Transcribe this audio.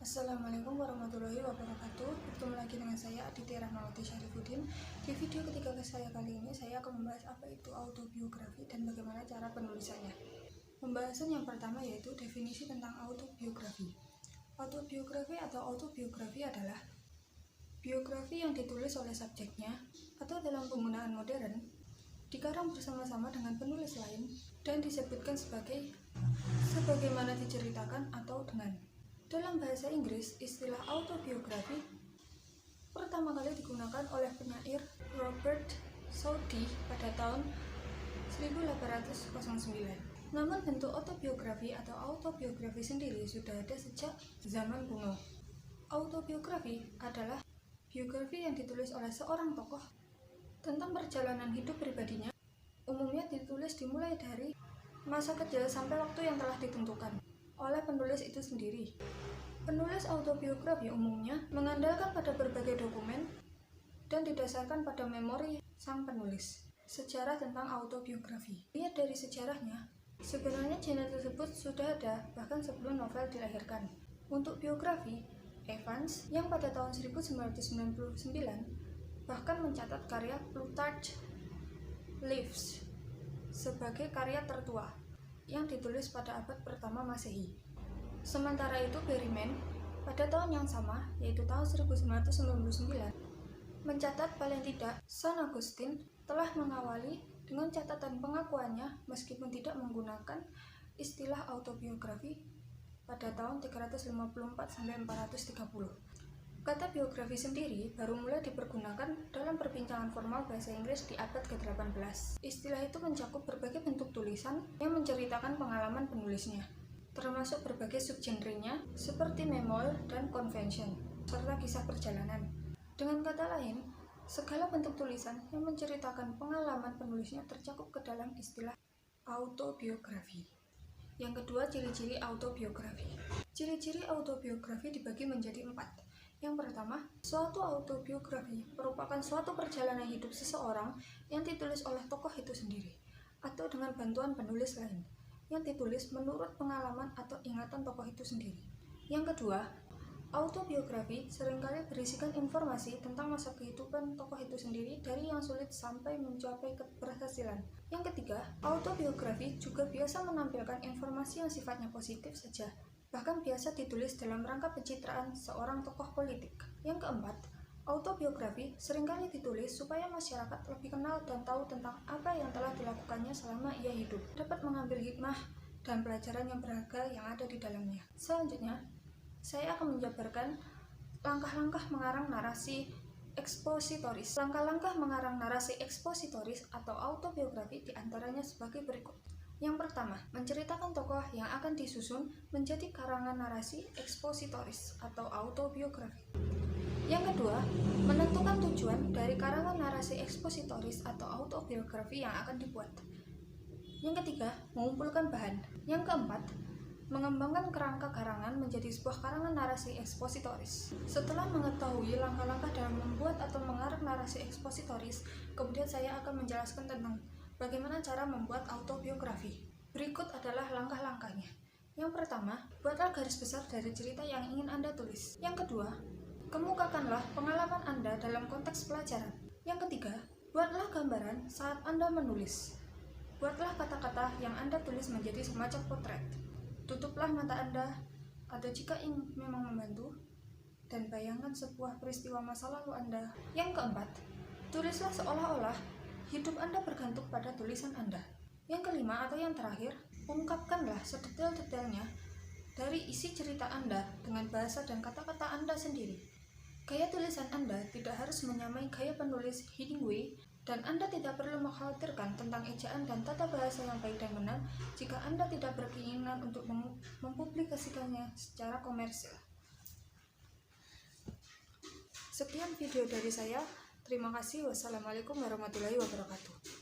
Assalamualaikum warahmatullahi wabarakatuh. Bertemu lagi dengan saya Aditya Rahmawati Syarifuddin. Di video ketiga saya kali ini saya akan membahas apa itu autobiografi dan bagaimana cara penulisannya. Pembahasan yang pertama yaitu definisi tentang autobiografi. Autobiografi atau autobiografi adalah biografi yang ditulis oleh subjeknya atau dalam penggunaan modern dikarang bersama-sama dengan penulis lain dan disebutkan sebagaimana diceritakan atau dengan. Dalam bahasa Inggris, istilah autobiografi pertama kali digunakan oleh penyair Robert Southey pada tahun 1809. Namun bentuk autobiografi atau autobiografi sendiri sudah ada sejak zaman kuno. Autobiografi adalah biografi yang ditulis oleh seorang tokoh tentang perjalanan hidup pribadinya. Umumnya ditulis dimulai dari masa kecil sampai waktu yang telah ditentukan oleh penulis itu sendiri. Penulis autobiografi umumnya mengandalkan pada berbagai dokumen dan didasarkan pada memori sang penulis. Sejarah tentang autobiografi. Lihat dari sejarahnya, sebenarnya genre tersebut sudah ada bahkan sebelum novel dilahirkan. Untuk biografi, Evans yang pada tahun 1999 bahkan mencatat karya Plutarch Lives sebagai karya tertua yang ditulis pada abad pertama Masehi. Sementara itu Berryman pada tahun yang sama, yaitu tahun 1999, mencatat paling tidak San Agustin telah mengawali dengan catatan pengakuannya meskipun tidak menggunakan istilah autobiografi pada tahun 354-430. Kata biografi sendiri baru mulai dipergunakan dalam perbincangan formal bahasa Inggris di abad ke-18. Istilah itu mencakup berbagai bentuk tulisan yang menceritakan pengalaman penulisnya, termasuk berbagai subgenrenya seperti memoir dan convention, serta kisah perjalanan. Dengan kata lain, segala bentuk tulisan yang menceritakan pengalaman penulisnya tercakup ke dalam istilah autobiografi. Yang kedua, ciri-ciri autobiografi. Ciri-ciri autobiografi dibagi menjadi 4. Yang pertama, suatu autobiografi merupakan suatu perjalanan hidup seseorang yang ditulis oleh tokoh itu sendiri atau dengan bantuan penulis lain yang ditulis menurut pengalaman atau ingatan tokoh itu sendiri. Yang kedua, autobiografi seringkali berisikan informasi tentang masa kehidupan tokoh itu sendiri dari yang sulit sampai mencapai keberhasilan. Yang ketiga, autobiografi juga biasa menampilkan informasi yang sifatnya positif saja, bahkan biasa ditulis dalam rangka pencitraan seorang tokoh politik. Yang keempat, autobiografi seringkali ditulis supaya masyarakat lebih kenal dan tahu tentang apa yang telah dilakukannya selama ia hidup, dapat mengambil hikmah dan pelajaran yang berharga yang ada di dalamnya. Selanjutnya, saya akan menjabarkan langkah-langkah mengarang narasi ekspositoris. Langkah-langkah mengarang narasi ekspositoris atau autobiografi diantaranya sebagai berikut. Yang pertama, menceritakan tokoh yang akan disusun menjadi karangan narasi ekspositoris atau autobiografi. Yang kedua, menentukan tujuan dari karangan narasi ekspositoris atau autobiografi yang akan dibuat. Yang ketiga, mengumpulkan bahan. Yang keempat, mengembangkan kerangka karangan menjadi sebuah karangan narasi ekspositoris. Setelah mengetahui langkah-langkah dalam membuat atau mengarang narasi ekspositoris, kemudian saya akan menjelaskan tentang bagaimana cara membuat autobiografi. Berikut adalah langkah-langkahnya. Yang pertama, buatlah garis besar dari cerita yang ingin Anda tulis. Yang kedua, kemukakanlah pengalaman Anda dalam konteks pelajaran. Yang ketiga, buatlah gambaran saat Anda menulis. Buatlah kata-kata yang Anda tulis menjadi semacam potret. Tutuplah mata Anda, atau jika ingin memang membantu, dan bayangkan sebuah peristiwa masa lalu Anda. Yang keempat, tulislah seolah-olah hidup Anda bergantung pada tulisan Anda. Yang kelima atau yang terakhir, ungkapkanlah sedetail-detailnya dari isi cerita Anda dengan bahasa dan kata-kata Anda sendiri. Gaya tulisan Anda tidak harus menyamai gaya penulis Hemingway, dan Anda tidak perlu mengkhawatirkan tentang ejaan dan tata bahasa yang baik dan benar jika Anda tidak berkeinginan untuk mempublikasikannya secara komersil. Sekian video dari saya. Terima kasih. Wassalamualaikum warahmatullahi wabarakatuh.